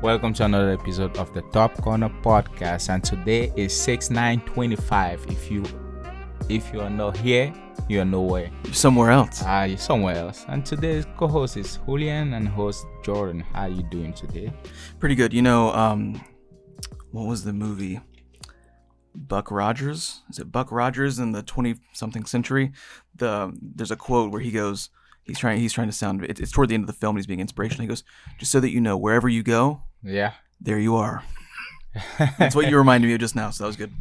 Welcome to another episode of the Top Corner Podcast, and today is 6/9/25. If you are not here, you are nowhere. You're somewhere else. You're somewhere else. And today's co-host is Julian and host Jordan. How are you doing today? Pretty good. What was the movie? Buck Rogers? Is it Buck Rogers in the 20-something century? There's a quote where he goes, he's trying to sound, it's toward the end of the film, he's being inspirational. He goes, just so that you know, wherever you go, there you are. That's what you reminded me of just now, so that was good.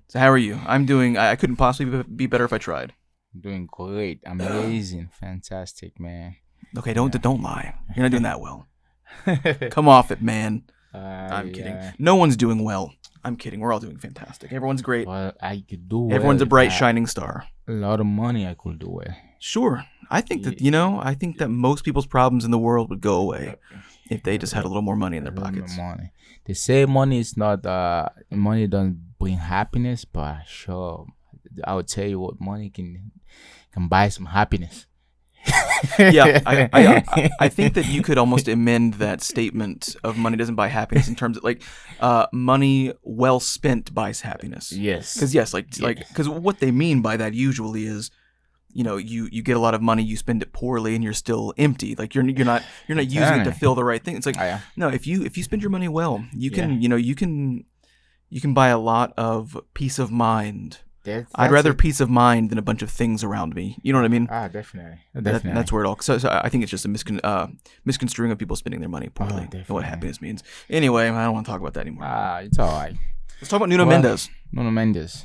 So how are you? I'm doing, I couldn't possibly be better if I tried. Doing great. Amazing. Fantastic, man. Okay, don't lie. You're not doing that well. Come off it, man. I'm kidding. No one's doing well. I'm kidding. We're all doing fantastic. Everyone's great. Well, I could do Everyone's a bright, shining star. A lot of money I could do well. Sure. I think that most people's problems in the world would go away if they just had a little more money in their pockets. Money. They say money is not money doesn't bring happiness, but sure, I would tell you what, money can buy some happiness. Yeah, I think that you could almost amend that statement of money doesn't buy happiness in terms of money well spent buys happiness. Yes. Because what they mean by that usually is, you get a lot of money, you spend it poorly, and you're still empty. Like you're not using it to fill the right thing. It's like no, if you spend your money well, you can buy a lot of peace of mind. I'd rather peace of mind than a bunch of things around me. You know what I mean? Definitely. That's where it all. So I think it's just a misconstruing of people spending their money poorly and what happiness means. Anyway, I don't want to talk about that anymore. It's all right. Let's talk about Nuno Mendes. Nuno Mendes.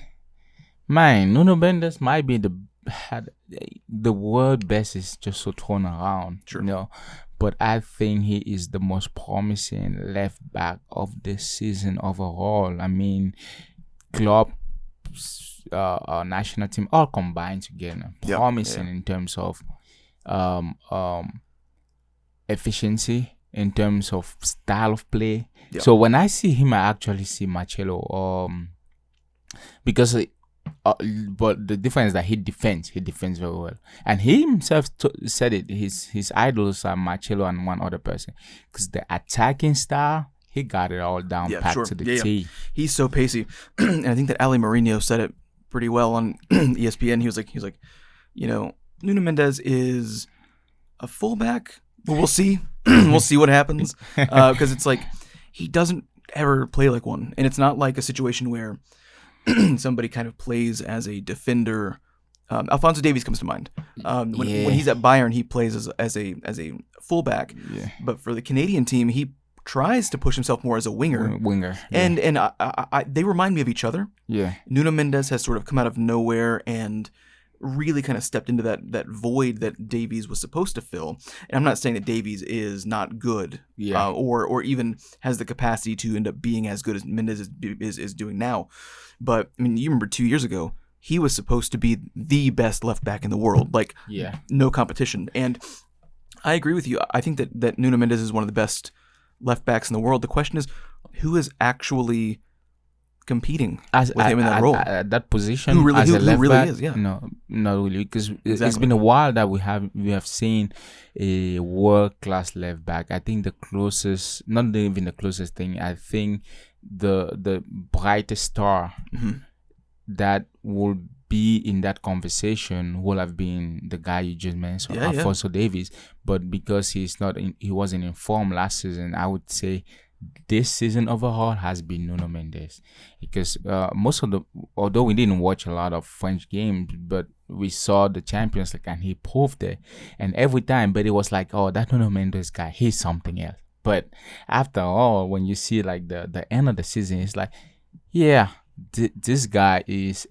Man, Nuno Mendes might be the word best is just so thrown around. Sure. But I think he is the most promising left back of this season overall. I mean, club, national team, all combined together, promising in terms of efficiency, in terms of style of play. So when I see him, I actually see Marcelo, because but the difference is that he defends very well, and he himself said it. His idols are Marcelo and one other person, because the attacking style, he got it all down to the T. Yeah. He's so pacey, and I think that Ali Mourinho said it pretty well on ESPN. He was like, Nuno Mendes is a fullback. Well, we'll see. We'll see what happens, because it's like he doesn't ever play like one, and it's not like a situation where somebody kind of plays as a defender. Alphonso Davies comes to mind. When he's at Bayern, he plays as a fullback. Yeah. But for the Canadian team, he tries to push himself more as a winger. And they remind me of each other. Yeah. Nuno Mendes has sort of come out of nowhere and really kind of stepped into that void that Davies was supposed to fill. And I'm not saying that Davies is not good, or even has the capacity to end up being as good as Mendes is doing now. But I mean, you remember 2 years ago, he was supposed to be the best left back in the world, no competition. And I agree with you. I think that Nuno Mendes is one of the best left backs in the world. The question is, who is actually competing with him in that role? That position, who really back, is? Yeah, no, not really, because it's been a while that we have seen a world class left back. I think the closest, not even the closest thing, I think the brightest star that would be in that conversation would have been the guy you just mentioned, Alphonso Davies. But because he wasn't in form last season, I would say this season overall has been Nuno Mendes, because although we didn't watch a lot of French games, but we saw the Champions League and he proved it. And every time, but it was like, oh, that Nuno Mendes guy, he's something else. But after all, when you see like the end of the season, it's like, this guy is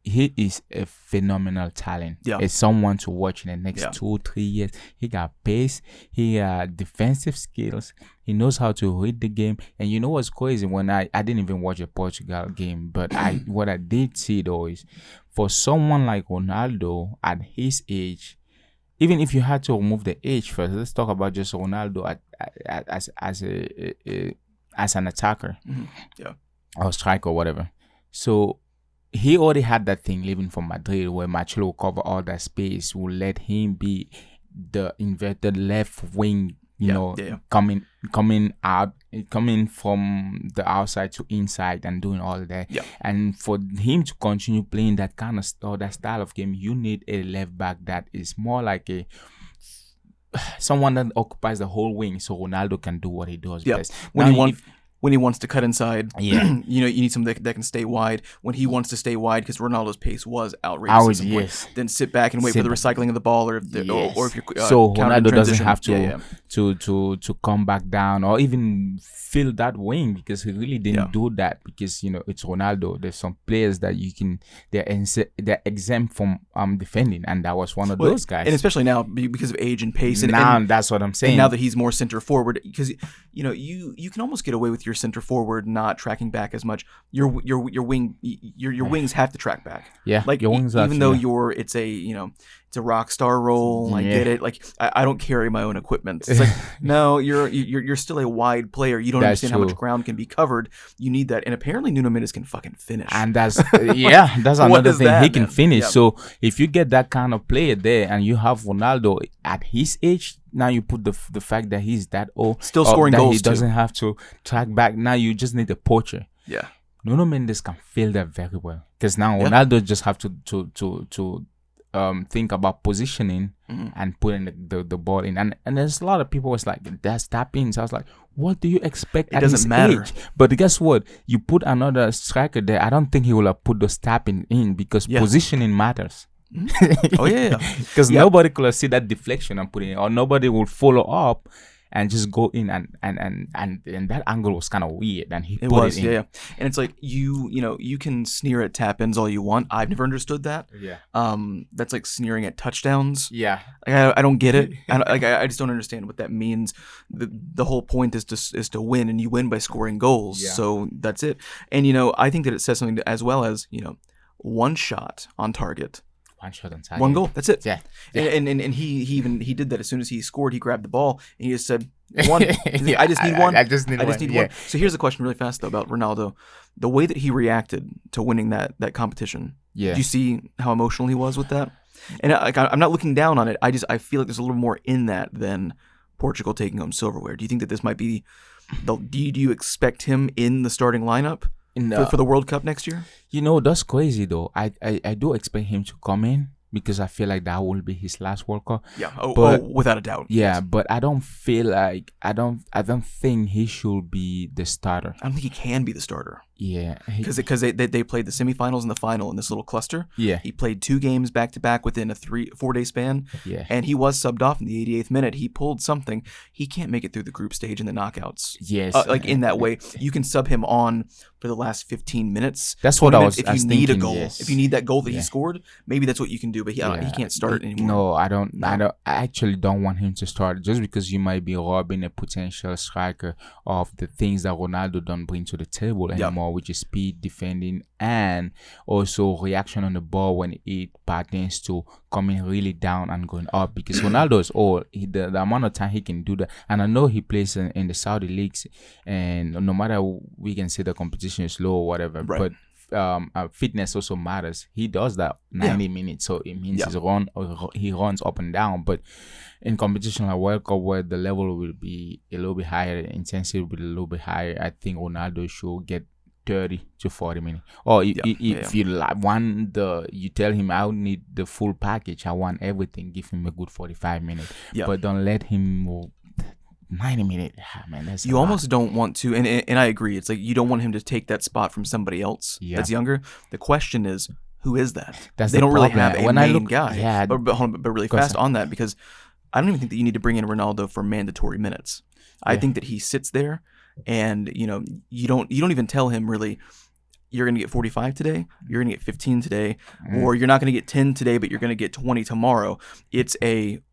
he is a phenomenal talent. Yeah. It's someone to watch in the next 2-3 years. He got pace. He got defensive skills. He knows how to read the game. And you know what's crazy? When I didn't even watch a Portugal game, but what I did see though is, for someone like Ronaldo at his age, even if you had to remove the age first, let's talk about just Ronaldo as an attacker, or striker or whatever. So he already had that thing living from Madrid, where Marcelo will cover all that space, will let him be the inverted left wing coming from the outside to inside and doing all that. Yeah. And for him to continue playing that kind of that style of game, you need a left back that is more like someone that occupies the whole wing, so Ronaldo can do what he does best. When he wants to cut inside, yeah, you need something that can stay wide. When he wants to stay wide, because Ronaldo's pace was outrageous. Yes. Then sit back and wait for the recycling of the ball, or if you're so Ronaldo doesn't have to come back down or even fill that wing, because he really didn't do that, because it's Ronaldo. There's some players that they're exempt from defending, and that was one of those guys. And especially now because of age and pace. And that's what I'm saying. And now that he's more center forward, because you can almost get away with your center forward not tracking back as much. Your wings have to track back. Yeah, like your wings even though it's a rock star role. I get it. Like I don't carry my own equipment. It's like no, you're still a wide player. You don't understand how much ground can be covered. You need that. And apparently Nuno Mendes can fucking finish. And that's another thing. He can finish. Yeah. So if you get that kind of player there, and you have Ronaldo at his age, now you put the fact that he's that old, still scoring goals, he doesn't have to track back. Now you just need a poacher. Yeah, Nuno Mendes can fill that very well, because now Ronaldo just have to think about positioning and putting the ball in, and there's a lot of people was like, that's tap-ins. I was like, what do you expect? It doesn't matter. Age? But guess what? You put another striker there, I don't think he will have put those tap-in in, because positioning matters. Oh yeah, because nobody could have seen that deflection I'm putting in, or nobody will follow up and just go in, and that angle was kind of weird, and he put it in. Yeah. And it's like you can sneer at tap-ins all you want. I've never understood that. Yeah. That's like sneering at touchdowns. Yeah. Like, I don't get it. I just don't understand what that means. The whole point is to win, and you win by scoring goals. Yeah. So that's it. And I think that it says something as well as one shot on target. One shot on target. One goal. That's it. Yeah. And he did that as soon as he scored. He grabbed the ball and he just said, one. I just need one. I just need one. So here's a question really fast though about Ronaldo. The way that he reacted to winning that competition. Yeah. Do you see how emotional he was with that? And I'm not looking down on it. I feel like there's a little more in that than Portugal taking home silverware. Do you think that this might be do you expect him in the starting lineup for the World Cup next year? That's crazy though. I do expect him to come in, because I feel like that will be his last World Cup. Yeah, but without a doubt. Yeah, yes. But I don't feel like I don't think he should be the starter. I don't think he can be the starter. Yeah, because they played the semifinals and the final in this little cluster. Yeah, he played 2 games back to back within a 3-4 day span. Yeah, and he was subbed off in the 88th minute. He pulled something. He can't make it through the group stage and the knockouts. Yes, in that way, you can sub him on for the last 15 minutes. That's what I was. If you need thinking, a goal, yes. If you need that goal that he scored, maybe that's what you can do. But he can't start anymore. No, I don't. I actually don't want him to start, just because you might be robbing a potential striker of the things that Ronaldo don't bring to the table anymore, which is speed, defending, and also reaction on the ball when it pertains to coming really down and going up, because Ronaldo is old. The amount of time he can do that, and I know he plays in the Saudi leagues, and no matter, we can say the competition is low or whatever, right. But fitness also matters. He does that 90 minutes, so it means he runs up and down. But in competition like World Cup, where the level will be a little bit higher, the intensity will be a little bit higher, I think Ronaldo should get 30 to 40 minutes. Or if you want you tell him, I need the full package, I want everything, give him a good 45 minutes. But don't let him 90 minutes. Man, that's you almost don't want to, and I agree. It's like you don't want him to take that spot from somebody else that's younger. The question is, who is that? They don't really have a main guy. Yeah, but really fast on that, because I don't even think that you need to bring in Ronaldo for mandatory minutes. I think that he sits there, and you don't even tell him really, you're going to get 45 today, you're going to get 15 today, or you're not going to get 10 today, but you're going to get 20 tomorrow. It's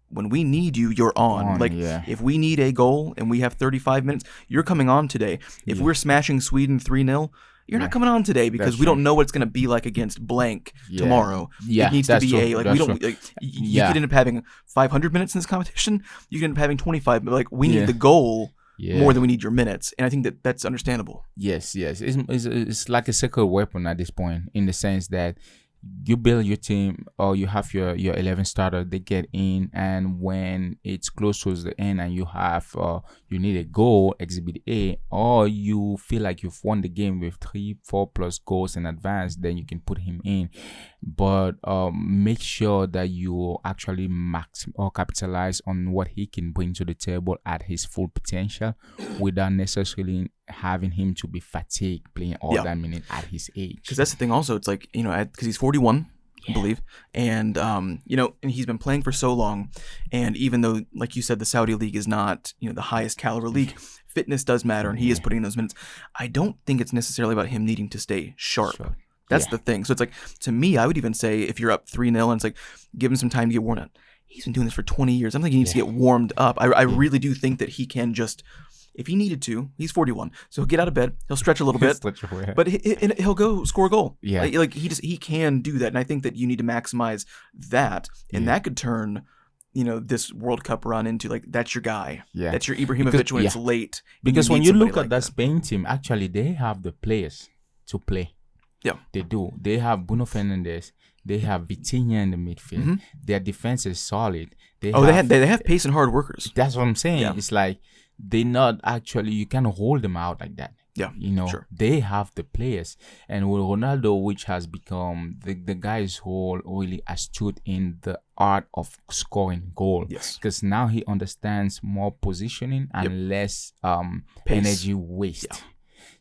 when we need you, you're on. If we need a goal and we have 35 minutes, you're coming on today. If we're smashing Sweden 3-0, you're not coming on today, because we don't know what it's going to be like against blank tomorrow. It needs to be you could end up having 500 minutes in this competition. You could end up having 25, but we need the goal more than we need your minutes, and I think that's understandable. Yes, it's like a secret weapon at this point, in the sense that you build your team, or you have your 11 starter, they get in, and when it's close towards the end and you have you need a goal, exhibit A, or you feel like you've won the game with 3-4 plus goals in advance, then you can put him in. But make sure that you actually max or capitalize on what he can bring to the table at his full potential, without necessarily having him to be fatigued playing all that minute at his age. Because that's the thing also, it's like, because he's 41, I believe, and and he's been playing for so long, and even though, like you said, the Saudi league is not the highest caliber league, fitness does matter, and he is putting in those minutes. I don't think it's necessarily about him needing to stay sharp. Sure. That's the thing. So it's like, to me, I would even say if you're up 3-0 and it's like, give him some time to get warmed up. He's been doing this for 20 years. I don't think he needs to get warmed up. I really do think that he can just, if he needed to, he's 41, so he'll get out of bed, he'll stretch a little bit, but he'll go score a goal. Yeah, like he can do that, and I think that you need to maximize that, and that could turn this World Cup run into, like, that's your guy. Yeah, that's your Ibrahimovic when it's late. Because when you look at that Spain team, actually they have the players to play. Yeah, they do. They have Bruno Fernandes. They have Vitinha in the midfield. Mm-hmm. Their defense is solid. They have pace and hard workers. That's what I'm saying. Yeah. It's like they not actually, you can't hold them out like that. Yeah, sure. They have the players, and with Ronaldo, which has become the guys who really astute in the art of scoring goal. Yes, because now he understands more positioning and less energy waste. Yeah.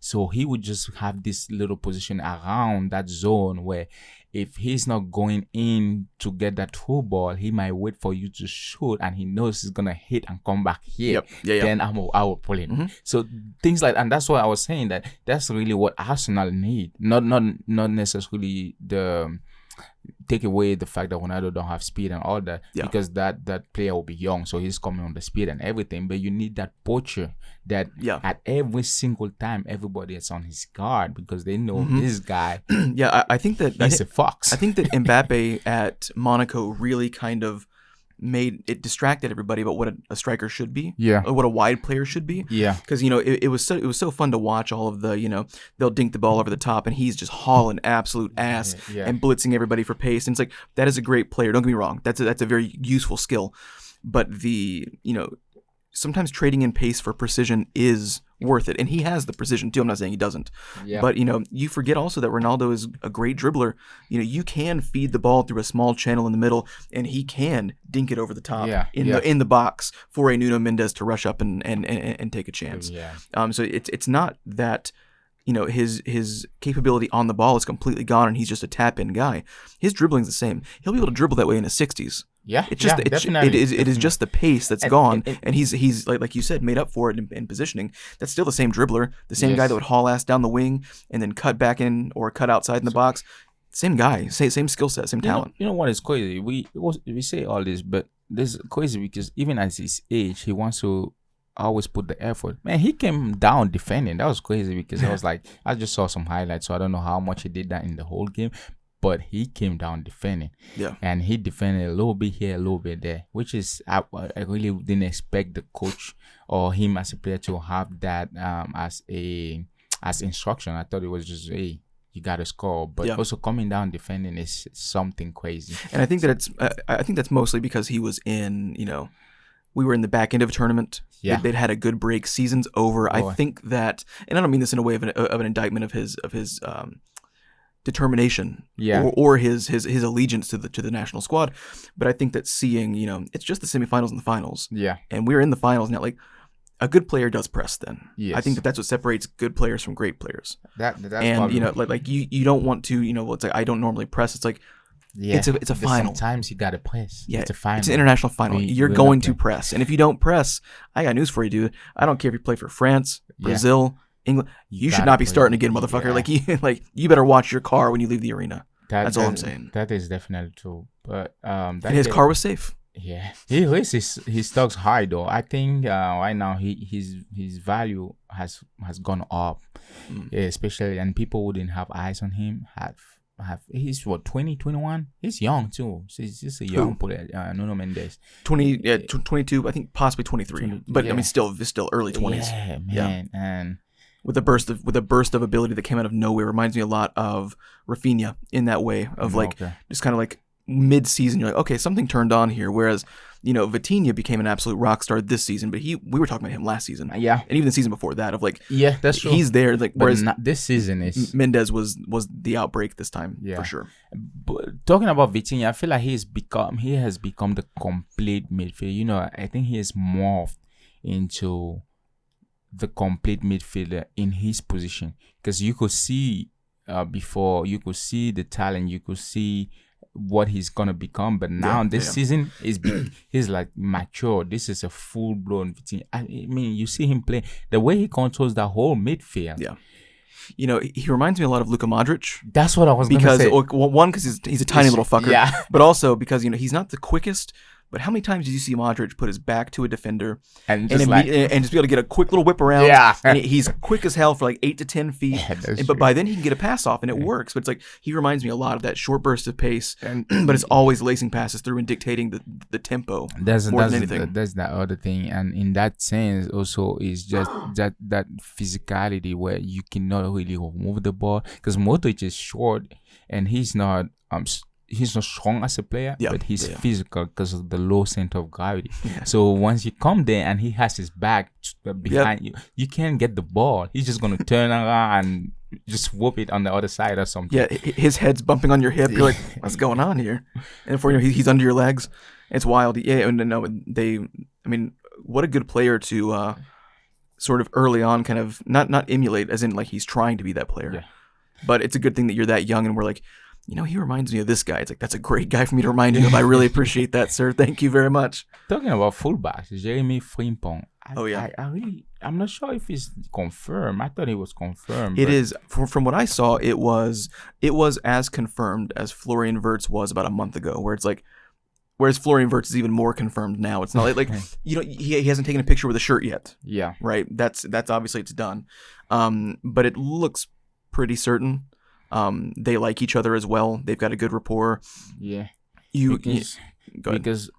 So he would just have this little position around that zone where if he's not going in to get that through ball, he might wait for you to shoot, and he knows he's going to hit and come back here. Yep. Then I will pull in. Mm-hmm. So things like, and that's why I was saying that that's really what Arsenal need. Not necessarily the take away the fact that Ronaldo don't have speed and all that, because that player will be young, so he's coming on the speed and everything. But you need that poacher that at every single time everybody is on his guard, because they know this guy. I think that he's a fox. I think that Mbappe at Monaco really kind of distracted everybody about what a striker should be, or what a wide player should be. Because it was so fun to watch all of the they'll dink the ball over the top, and he's just hauling absolute ass and blitzing everybody for pace. And it's like, that is a great player. Don't get me wrong, that's a very useful skill, but sometimes trading in pace for precision is worth it, and he has the precision too. I'm not saying he doesn't, but you forget also that Ronaldo is a great dribbler. You can feed the ball through a small channel in the middle, and he can dink it over the top in the box for a Nuno Mendes to rush up and take a chance. So it's not that his capability on the ball is completely gone and he's just a tap-in guy. His dribbling's the same. He'll be able to dribble that way in his 60s. Yeah, it's just it is just the pace that's gone, and he's like you said, made up for it in positioning. That's still the same dribbler, the same guy that would haul ass down the wing and then cut back in or cut outside in the box. Same guy, same skill set, same talent. You know what is crazy? We say all this, but this is crazy because even at his age, he wants to always put the effort. Man, he came down defending. That was crazy because I was like, I just saw some highlights, so I don't know how much he did that in the whole game. But he came down defending, and he defended a little bit here, a little bit there, which is I really didn't expect the coach or him as a player to have that as instruction. I thought it was just, hey, you got to score, but also coming down defending is something crazy. And I think that I think that's mostly because he was in, we were in the back end of a tournament. Yeah, they'd had a good break. Season's over. I think that, and I don't mean this in a way of an indictment of his determination or his allegiance to the national squad, but I think that seeing it's just the semifinals and the finals, and we're in the finals now. Like, a good player does press. Then I think that's what separates good players from great players. That's and like you don't want to it's like, I don't normally press. It's like it's a final. Sometimes you gotta press. It's a final. It's an international final. You're going to press, and if you don't press, I got news for you, dude. I don't care if you play for France, Brazil, England, you should not be starting again, motherfucker. Like you better watch your car when you leave the arena. That's all I'm saying. That is definitely true. But and his car was safe. Yeah, he raised his stocks high though. I think right now his value has gone up, especially, and people who didn't have eyes on him have. He's 20, 21? He's young too. So he's just a young player. Nuno Mendes. 22. I think possibly 23. But I mean, still early 20s. Yeah, man. And with a burst of ability that came out of nowhere. Reminds me a lot of Rafinha in that way of like just kind of like mid-season. You're like, okay, something turned on here. Whereas Vitinha became an absolute rock star this season, but we were talking about him last season, and even the season before that of like that's true. He's there like but whereas this season is Mendes was the outbreak this time for sure. But talking about Vitinha, I feel like he has become the complete midfielder. I think he has morphed into the complete midfielder in his position, because you could see before, you could see the talent, you could see what he's gonna become, but now this season he's like mature. This is a full-blown Vitinha. I mean, you see him play, the way he controls the whole midfield. He reminds me a lot of Luka Modric. That's what I was gonna say. One, because he's a tiny little fucker, but also because he's not the quickest. But how many times did you see Modric put his back to a defender and just be able to get a quick little whip around? And he's quick as hell for like 8 to 10 feet. But by then he can get a pass off and it works. But it's like he reminds me a lot of that short burst of pace, but it's always lacing passes through and dictating the tempo more than anything. That's that other thing. And in that sense also is just that physicality where you cannot really remove the ball, because Modric is short and he's not strong as a player, but he's physical because of the low center of gravity. So once you come there and he has his back behind you can't get the ball. He's just going to turn around and just whoop it on the other side or something. Yeah, his head's bumping on your hip. You're like, what's going on here? And before he's under your legs. It's wild. Yeah, and what a good player to sort of early on kind of not emulate, as in like he's trying to be that player. But it's a good thing that you're that young and we're like, he reminds me of this guy. It's like, that's a great guy for me to remind you of. I really appreciate that, sir. Thank you very much. Talking about fullbacks, Jeremy Frimpong. I'm not sure if it's confirmed. I thought it was confirmed. It is. From what I saw, it was as confirmed as Florian Wirtz was about a month ago, where it's like, whereas Florian Wirtz is even more confirmed now. It's not like he hasn't taken a picture with a shirt yet. Yeah. Right? That's obviously it's done. But it looks pretty certain. They like each other as well. They've got a good rapport. Yeah. Because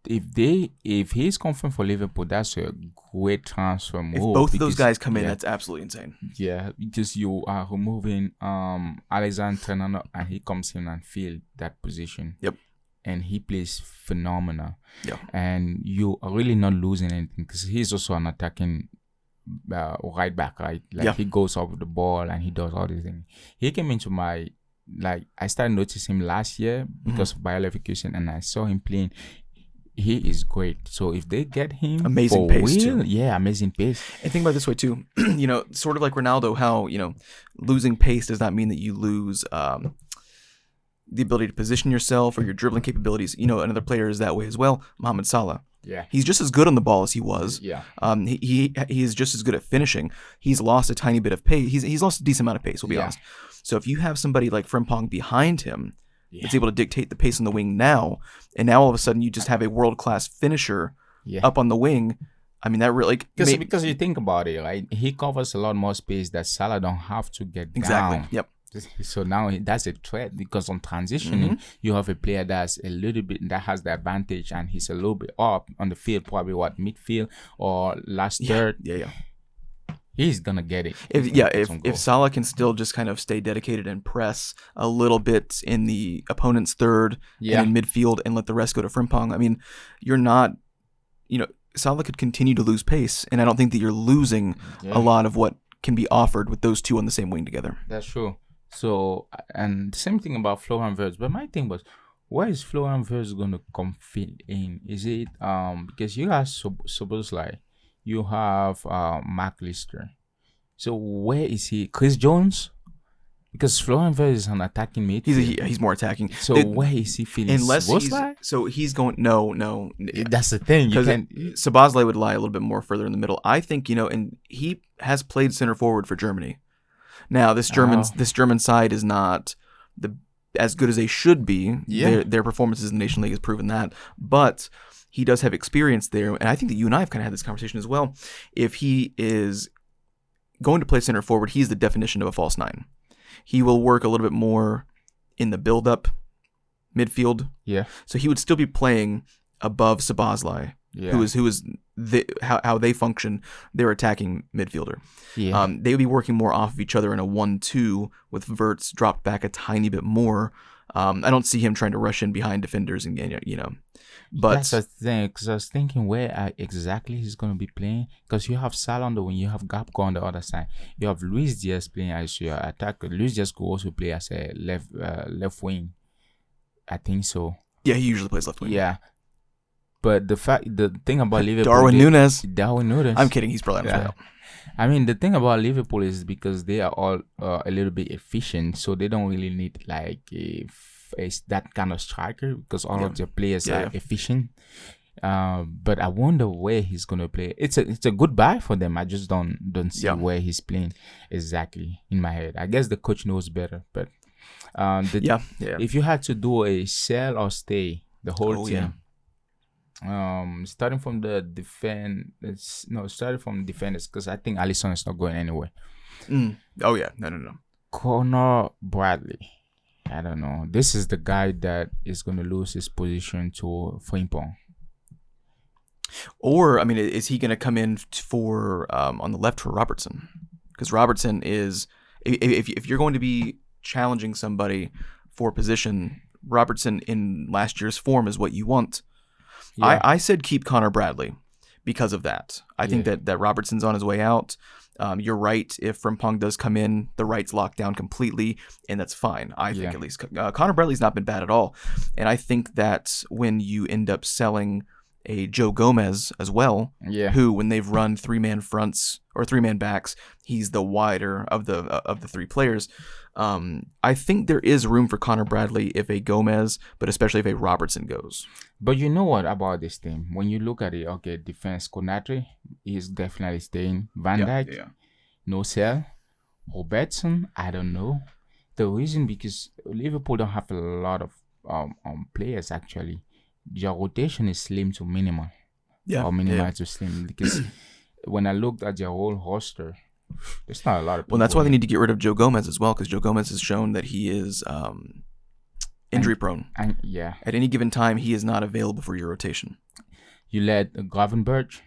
if he's confirmed for Liverpool, that's a great transfer move. If both of those guys come in, that's absolutely insane. Yeah, because you are removing Alexander Fernando and he comes in and fill that position. Yep. And he plays phenomenal. Yeah. And you are really not losing anything, because he's also an attacking right back, right? Like he goes up with the ball and he does all these things. He came into my, like, I started noticing him last year because of Bayer Leverkusen, and I saw him playing. He is great. So if they get him, amazing pace too. Yeah, amazing pace. And think about it this way too. Sort of like Ronaldo, how losing pace does not mean that you lose the ability to position yourself or your dribbling capabilities. Another player is that way as well. Mohamed Salah. Yeah, he's just as good on the ball as he was. Yeah, he is just as good at finishing. He's lost a tiny bit of pace. He's lost a decent amount of pace. We'll be honest. So if you have somebody like Frimpong behind him, that's able to dictate the pace on the wing now, and now all of a sudden you just have a world class finisher up on the wing. I mean, that really because you think about it, right? He covers a lot more space that Salah don't have to get down. Yep. So now that's a threat, because on transitioning, you have a player that's a little bit, that has the advantage, and he's a little bit up on the field, probably midfield or last third. Yeah. He's gonna get it. If Salah can still just kind of stay dedicated and press a little bit in the opponent's third and in midfield and let the rest go to Frimpong, I mean, you're not, Salah could continue to lose pace, and I don't think that you're losing a lot of what can be offered with those two on the same wing together. That's true. So, and the same thing about Florian Wirtz, but my thing was, where is Florian Wirtz going to come fit in? Is it because you have Szoboszlai, you have Mark Lister, so where is he? Chris Jones? Because Florian Wirtz is an attacking midfielder. He's more attacking. So where is he feeling? Unless he's going. No. That's the thing. Because Szoboszlai would lie a little bit more further in the middle. I think and he has played center forward for Germany. Now this German side is not as good as they should be. Yeah. Their performances in the Nation League has proven that. But he does have experience there, and I think that you and I have kind of had this conversation as well. If he is going to play center forward, he's the definition of a false nine. He will work a little bit more in the build-up midfield. Yeah. So he would still be playing above Szoboszlai Yeah. who is how they function, their attacking midfielder. Yeah. They would be working more off of each other in a 1-2 with Wirtz dropped back a tiny bit more. I don't see him trying to rush in behind defenders and but that's the thing, because I was thinking where exactly he's going to be playing. Because you have Salah on the wing, you have Gapco on the other side, you have Luis Diaz playing as your attacker. Luis Diaz could also play as a left wing. I think so. Yeah, he usually plays left wing. Yeah, but the thing about Liverpool, Darwin Núñez. I'm kidding. He's probably not. I mean, the thing about Liverpool is because they are all a little bit efficient, so they don't really need like that kind of striker, because all of their players are efficient. But I wonder where he's gonna play. It's a good buy for them. I just don't see where he's playing exactly in my head. I guess the coach knows better. But if you had to do a sell or stay, the whole team. Starting from the defenders, because I think Alisson is not going anywhere. Oh yeah, no. Conor Bradley, I don't know. This is the guy that is going to lose his position to Frimpong. Or I mean, is he going to come in for on the left for Robertson? Because Robertson is, if you're going to be challenging somebody for position, Robertson in last year's form is what you want. Yeah. I said keep Conor Bradley because of that. I think that Robertson's on his way out. You're right. If Frimpong does come in, the right's locked down completely, and that's fine. I think at least Conor Bradley's not been bad at all, and I think that when you end up selling a Joe Gomez as well, who when they've run 3-man fronts or 3-man backs, he's the wider of the three players. I think there is room for Conor Bradley if a Gomez, but especially if a Robertson goes. But you know what about this team? When you look at it, okay, defense, Konate is definitely staying. Van Dijk, no sell. Robertson, I don't know. The reason because Liverpool don't have a lot of players actually. Their rotation is slim to minimal. Or minimal to slim. Because when I looked at their whole roster, there's not a lot of people. Well, that's why they need to get rid of Joe Gomez as well, because Joe Gomez has shown that he is injury prone. At any given time, he is not available for your rotation. You let Gravenberch,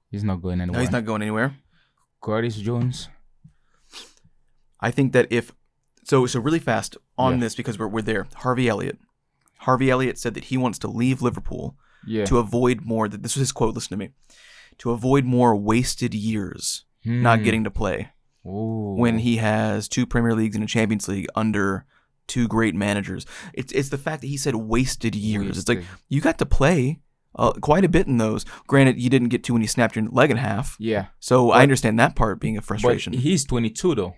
he's not going anywhere. No, he's not going anywhere. Curtis Jones. I think that if so really fast on this, because we're there. Harvey Elliott said that he wants to leave Liverpool to avoid more. This was his quote. Listen to me. To avoid more wasted years not getting to play. Ooh. When he has 2 Premier Leagues and a Champions League under 2 great managers. It's the fact that he said wasted years. It's like you got to play quite a bit in those. Granted, you didn't get to when you snapped your leg in half. Yeah. So I understand that part being a frustration. But he's 22 though.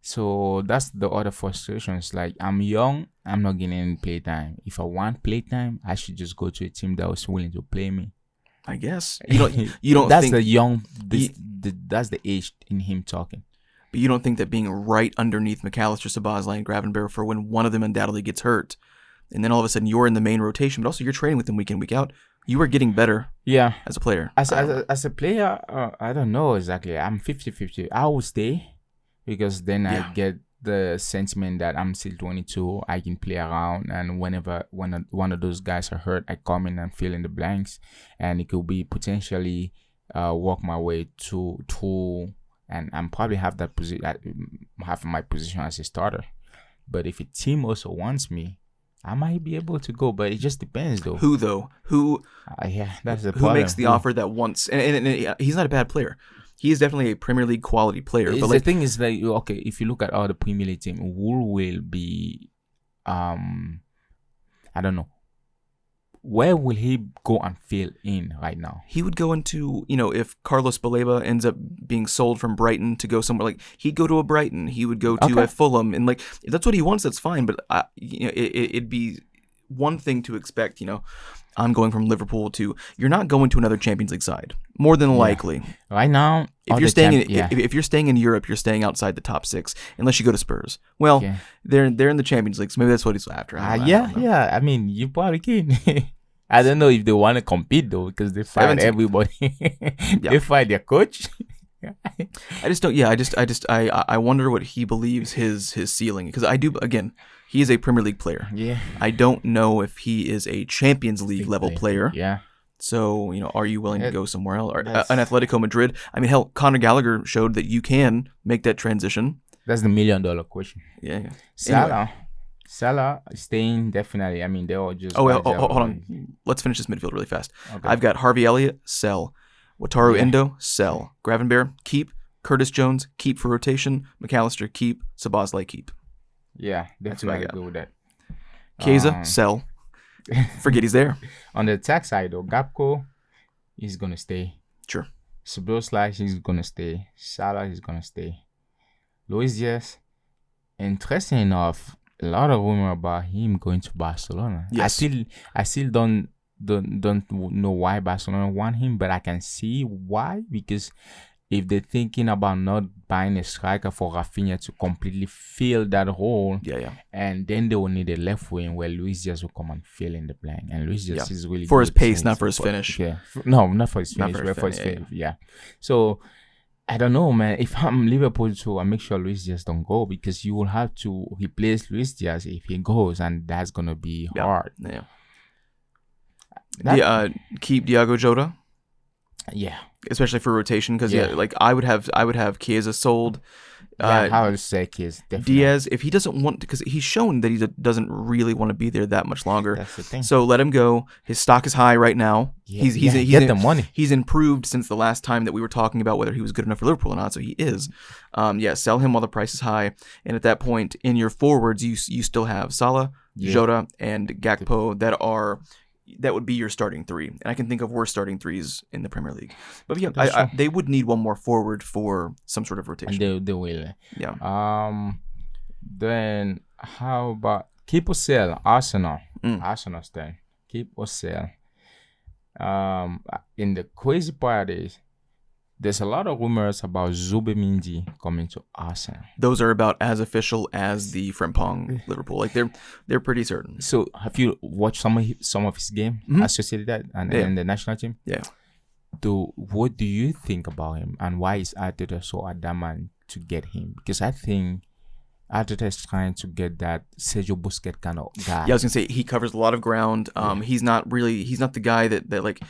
So that's the other frustration. It's like, I'm young, I'm not getting any playtime. If I want playtime, I should just go to a team that was willing to play me. I guess. You don't that's think the young that's the age in him talking. But you don't think that being right underneath McAllister, Szoboszlai, and Gravenberch for when one of them undoubtedly gets hurt, and then all of a sudden you're in the main rotation, but also you're training with them week in, week out, you are getting better as a player. As a player, I don't know exactly. I'm 50-50. I will stay. Because then I get the sentiment that I'm still 22, I can play around, and whenever one of those guys are hurt, I come in and fill in the blanks, and it could be potentially work my way to and I'm probably have that position, have my position as a starter. But if a team also wants me, I might be able to go, but it just depends though. Who though? That's the who problem. makes the offer that wants, and he's not a bad player. He is definitely a Premier League quality player. But the thing is, like, okay, if you look at all the Premier League team, who will be, I don't know, where will he go and fill in right now? He would go into, if Carlos Baleba ends up being sold from Brighton to go somewhere, like, he'd go to a Brighton, he would go to a Fulham, and, like, if that's what he wants, that's fine, but, it'd be one thing to expect, I'm going from Liverpool to, you're not going to another Champions League side, more than likely. Right now, if you're staying if you're staying in Europe, you're staying outside the top 6, unless you go to Spurs. Well, they're in the Champions League, so maybe that's what he's after. I mean, you probably can. I don't know if they want to compete though, because they fired everybody. They fired their coach. I just don't. Yeah, I wonder what he believes his ceiling, because I do. Again, he is a Premier League player. Yeah. I don't know if he is a Champions League level player. Yeah. So, are you willing to go somewhere else? Or That's- an Atletico Madrid? I mean, hell, Conor Gallagher showed that you can make that transition. That's the $1 million question. Yeah. Salah staying definitely. I mean, they all just. Oh, well, hold on. Let's finish this midfield really fast. Okay. I've got Harvey Elliott, sell. Wataru Endo, sell. Gravenberch, keep. Curtis Jones, keep for rotation. McAllister, keep. Szoboszlai, keep. Yeah, definitely agree with that. Chiesa, sell. Forget he's there. On the attack side, though, Gakpo is gonna stay. Sure. Szoboszlai is gonna stay. Salah is gonna stay. Luis Diaz, interesting enough, a lot of rumor about him going to Barcelona. Yes. I still don't know why Barcelona want him, but I can see why, because if they're thinking about not buying a striker for Rafinha to completely fill that hole, and then they will need a left wing where Luis Diaz will come and fill in the blank. And Luis Diaz is really for good his pace, not for his finish. Yeah, no, not for his finish, but for his finish. Yeah. So I don't know, man. If I'm Liverpool too, I make sure Luis Diaz don't go, because you will have to replace Luis Diaz if he goes, and that's gonna be hard. Yeah. Keep Diogo Jota. Yeah. Especially for rotation, because like I would have Chiesa sold. I would say Chiesa. Definitely. Diaz, if he doesn't want, because he's shown that he doesn't really want to be there that much longer. That's the thing. So let him go. His stock is high right now. He's get the money. He's improved since the last time that we were talking about whether he was good enough for Liverpool or not. So he is. Sell him while the price is high. And at that point, in your forwards, you still have Salah, Jota, and Gakpo that would be your starting three. And I can think of worse starting threes in the Premier League. But they would need one more forward for some sort of rotation. And they will. Yeah. Then how about keep or sell? Arsenal. Arsenal's then. Keep or sell. In the crazy part is, there's a lot of rumors about Zubimendi coming to Arsenal. Those are about as official as the Frimpong Liverpool. Like they're pretty certain. So have you watched some of his game associated that and the national team? Yeah. What do you think about him, and why is Arteta so adamant to get him? Because I think Arteta is trying to get that Sergio Busquets kind of guy. Yeah, I was gonna say he covers a lot of ground. He's not the guy that like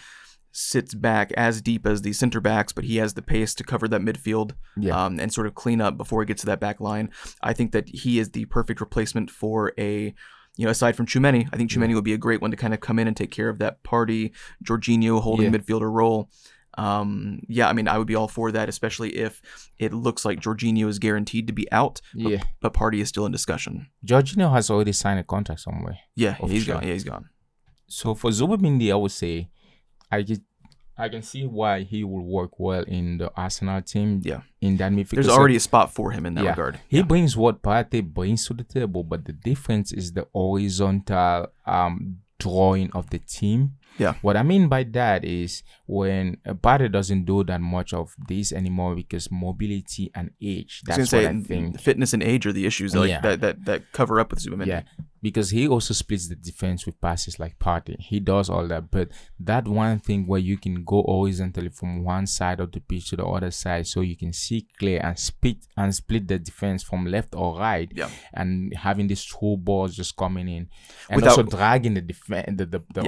sits back as deep as the center backs, but he has the pace to cover that midfield and sort of clean up before he gets to that back line. I think that he is the perfect replacement for aside from Tchouaméni. I think Tchouaméni would be a great one to kind of come in and take care of that Partey, Jorginho holding midfielder role. I mean, I would be all for that, especially if it looks like Jorginho is guaranteed to be out, but Partey is still in discussion. Jorginho has already signed a contract somewhere. Yeah, he's gone. Yeah, he's gone. So for Zubimendi, I would say I can see why he will work well in the Arsenal team. Yeah. In that midfield. There's already a spot for him in that regard. He brings what Partey brings to the table, but the difference is the horizontal drawing of the team. Yeah. What I mean by that is when Partey doesn't do that much of this anymore because mobility and age. That's what I think. Fitness and age are the issues that cover up with Zubimendi. Yeah. Because he also splits the defense with passes like Partey. He does all that. But that one thing where you can go horizontally from one side of the pitch to the other side so you can see clear and split the defense from left or right. Yeah. And having these through balls just coming in. And also dragging the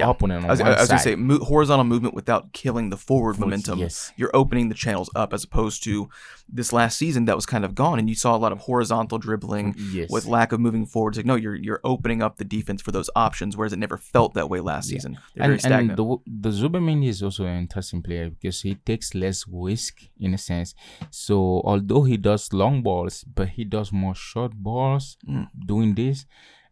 opponent on one side. I was going to say, horizontal movement without killing the forward momentum. Yes. You're opening the channels up, as opposed to this last season that was kind of gone. And you saw a lot of horizontal dribbling with lack of moving forward. It's like, no, you're opening up the defense for those options, whereas it never felt that way last season. They're very stagnant. And the Zubimendi is also an interesting player because he takes less risk in a sense. So although he does long balls, but he does more short balls doing this,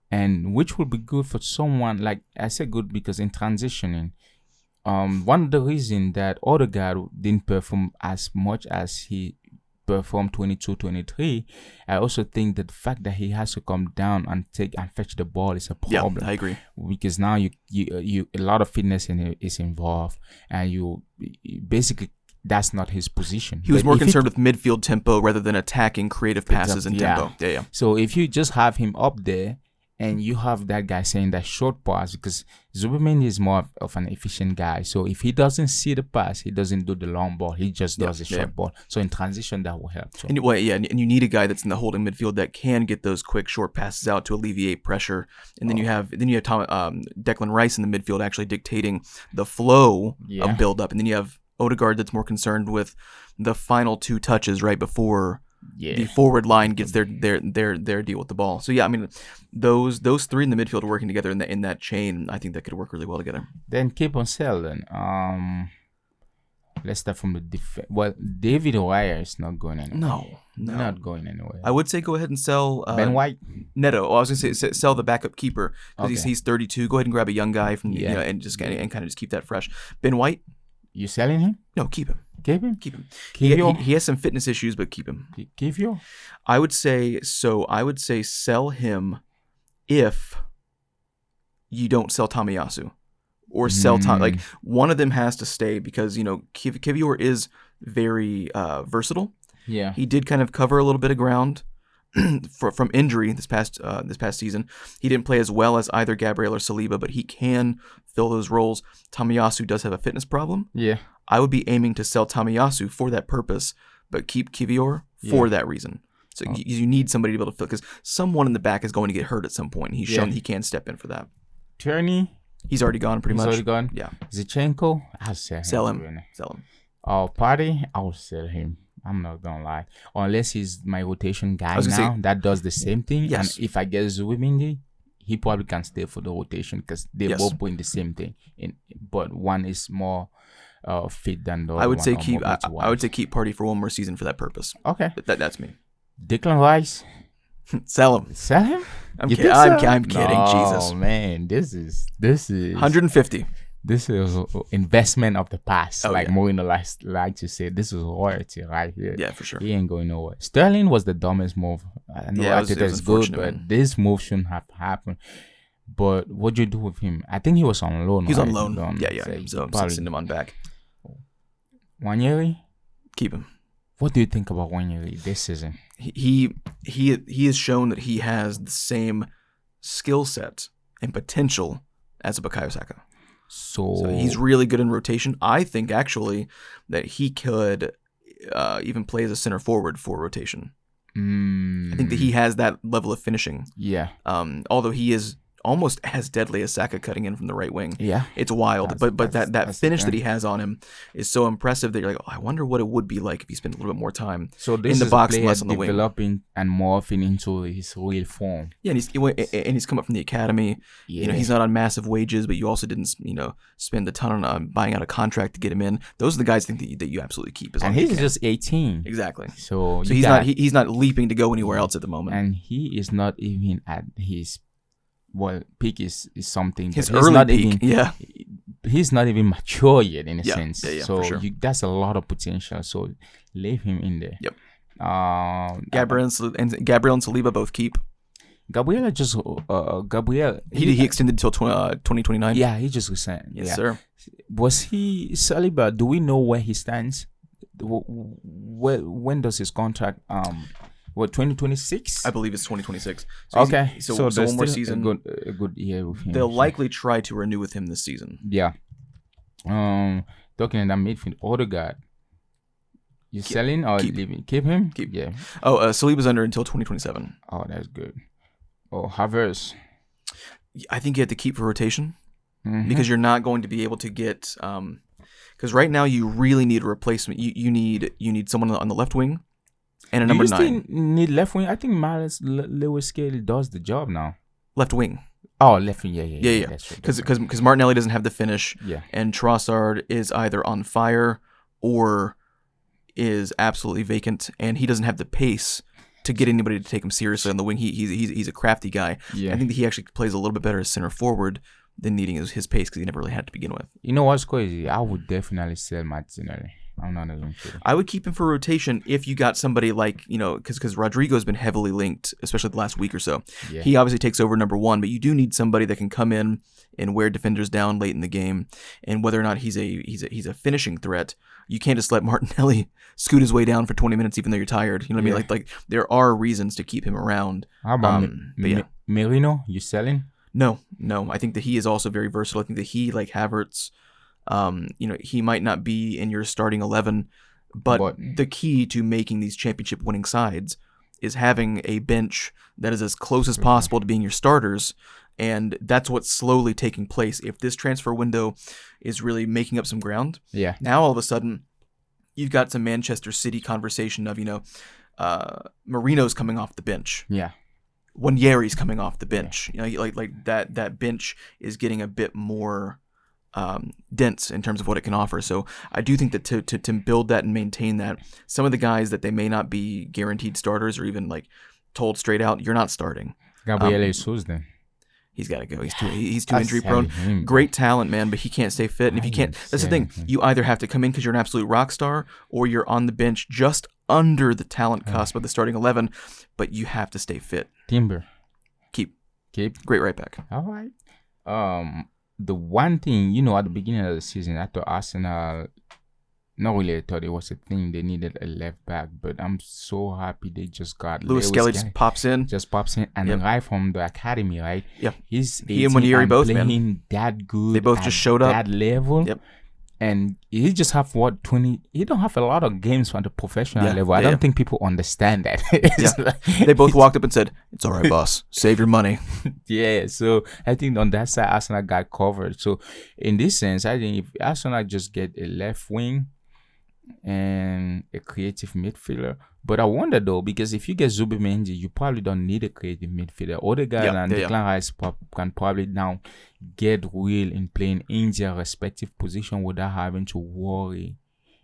and which will be good for someone like I say good because in transitioning. One of the reasons that Odegaard didn't perform as much as he performed 22-23, I also think that the fact that he has to come down and fetch the ball is a problem. Yeah, I agree. Because now you a lot of fitness is involved, and you basically that's not his position. He was more concerned with midfield tempo rather than attacking creative passes and tempo. Yeah. So if you just have him up there, and you have that guy saying that short pass because Zubimendi is more of an efficient guy. So if he doesn't see the pass, he doesn't do the long ball. He just does the short ball. So in transition, that will help. So. And you need a guy that's in the holding midfield that can get those quick short passes out to alleviate pressure. And then you have Declan Rice in the midfield actually dictating the flow of build up. And then you have Odegaard that's more concerned with the final two touches right before the forward line gets their deal with the ball. So I mean, those three in the midfield working together in that chain, I think that could work really well together. Then keep on selling. Let's start from the defense. Well, David Raya is not going anywhere. No, not going anywhere. I would say go ahead and sell Ben White. Neto. I was going to say sell the backup keeper because he's 32. Go ahead and grab a young guy from and kind of just keep that fresh. Ben White. You selling him? No, keep him. Keep him? Keep him. He has some fitness issues, but keep him. Keep you? I would say sell him if you don't sell Tomiyasu. Or sell Tom. Like, one of them has to stay because, Kivior is very versatile. Yeah. He did kind of cover a little bit of ground from injury this past season. He didn't play as well as either Gabriel or Saliba, but he can fill those roles. Tomiyasu does have a fitness problem. Yeah. I would be aiming to sell Tomiyasu for that purpose, but keep Kivior for that reason. So you need somebody to be able to fill, because someone in the back is going to get hurt at some point. He's shown he can step in for that. Tierney? He's already gone, pretty much. He's already gone? Yeah. Zichenko? I'll sell him. Sell him. Sell him. Oh, Party? I'll sell him. I'm not going to lie. Unless he's my rotation guy now that does the same thing. Yes. And if I get Zubimendi, he probably can stay for the rotation because they both doing the same thing. But one is more fit than the other. I would say keep Party for one more season for that purpose. Okay. That's me. Declan Rice? Sell him. Sell him? I'm kidding. I'm kidding. No, Jesus. Man, this is 150. This is investment of the past. Oh, Mourinho like to say, this is royalty right here. Yeah, for sure. He ain't going nowhere. Sterling was the dumbest move. I know Arteta is good, but this move shouldn't have happened. But what do you do with him? I think he was on loan. He's on loan. Yeah. So send him on back. Wanyeri? Keep him. What do you think about Wanyeri this season? He has shown that he has the same skill set and potential as a Bukayo Saka. So he's really good in rotation. I think actually that he could even play as a center forward for rotation. I think that he has that level of finishing. Yeah. Although he is almost as deadly as Saka cutting in from the right wing. Yeah. It's wild. But that finish that he has on him is so impressive that you're like, I wonder what it would be like if he spent a little bit more time in the box and less on the wing. Developing and morphing into his real form. Yeah, and he's come up from the academy. Yeah. He's not on massive wages, but you also didn't, spend a ton on buying out a contract to get him in. Those are the guys I think that you absolutely keep. And he's just 18. Exactly. So he's not leaping to go anywhere else at the moment. And he is not even at his peak is something. His early peak, he's not even mature yet in a sense. Yeah, so sure. That's a lot of potential. So leave him in there. Yep. Gabriel and Saliba both keep. Gabriel he extended until 2029. Yeah, he just resigned. Yes, sir. Was he Saliba? Do we know where he stands? When does his contract 2026? I believe it's 2026. So okay. So one more season. A good year with him. They'll likely try to renew with him this season. Yeah. Talking in that midfield, Odegaard. You selling or leaving? Keep him? Keep. Yeah. Oh, Saliba's under until 2027. Oh, that's good. Oh, Havertz. I think you have to keep for rotation because you're not going to be able to get because right now you really need a replacement. You need someone on the left wing. And a number 9. You still need left wing. I think Lewis Skelly does the job now. Left wing. Oh, left wing. Yeah. That's right. Because Martinelli doesn't have the finish. Yeah. And Trossard is either on fire or is absolutely vacant, and he doesn't have the pace to get anybody to take him seriously on the wing. He's a crafty guy. Yeah. I think that he actually plays a little bit better as center forward than needing his pace because he never really had to begin with. You know what's crazy? I would definitely sell Martinelli. I'm not a link trader. I would keep him for rotation if you got somebody like, because Rodrigo's been heavily linked, especially the last week or so. Yeah. He obviously takes over number one, but you do need somebody that can come in and wear defenders down late in the game. And whether or not he's a finishing threat, you can't just let Martinelli scoot his way down for 20 minutes even though you're tired. You know what I mean? Like there are reasons to keep him around. How about Merino? You selling? No. I think that he is also very versatile. I think that he, like Havertz, he might not be in your starting 11, but the key to making these championship winning sides is having a bench that is as close as possible to being your starters. And that's what's slowly taking place. If this transfer window is really making up some ground, now all of a sudden you've got some Manchester City conversation of, Marino's coming off the bench. Yeah. Wanyeri's coming off the bench. Like that bench is getting a bit more dense in terms of what it can offer. So I do think that to build that and maintain that, some of the guys that they may not be guaranteed starters or even like told straight out, you're not starting. Gabriel Jesus then. He's got to go. He's too injury prone. Great talent, man, but he can't stay fit. And if you can't, that's the thing. You either have to come in because you're an absolute rock star, or you're on the bench just under the talent cusp of the starting 11, but you have to stay fit. Timber. Keep. Great right back. All right. The one thing, at the beginning of the season, I thought Arsenal, not really I thought it was a thing. They needed a left back, but I'm so happy they just got Lewis Skelly just pops in. And right from the academy, right? Yeah. He and Wanyeri both, playing man. that good. They both just showed up. That level. Yep. And he just have 20. He don't have a lot of games on the professional level. I don't think people understand that. They both walked up and said, "It's all right, boss. Save your money." Yeah. So I think on that side, Arsenal got covered. So in this sense, I think if Arsenal just get a left wing and a creative midfielder. But I wonder though, because if you get Zubimendi, you probably don't need a creative midfielder. Other guys and Declan Rice can probably now get real in playing in their respective position without having to worry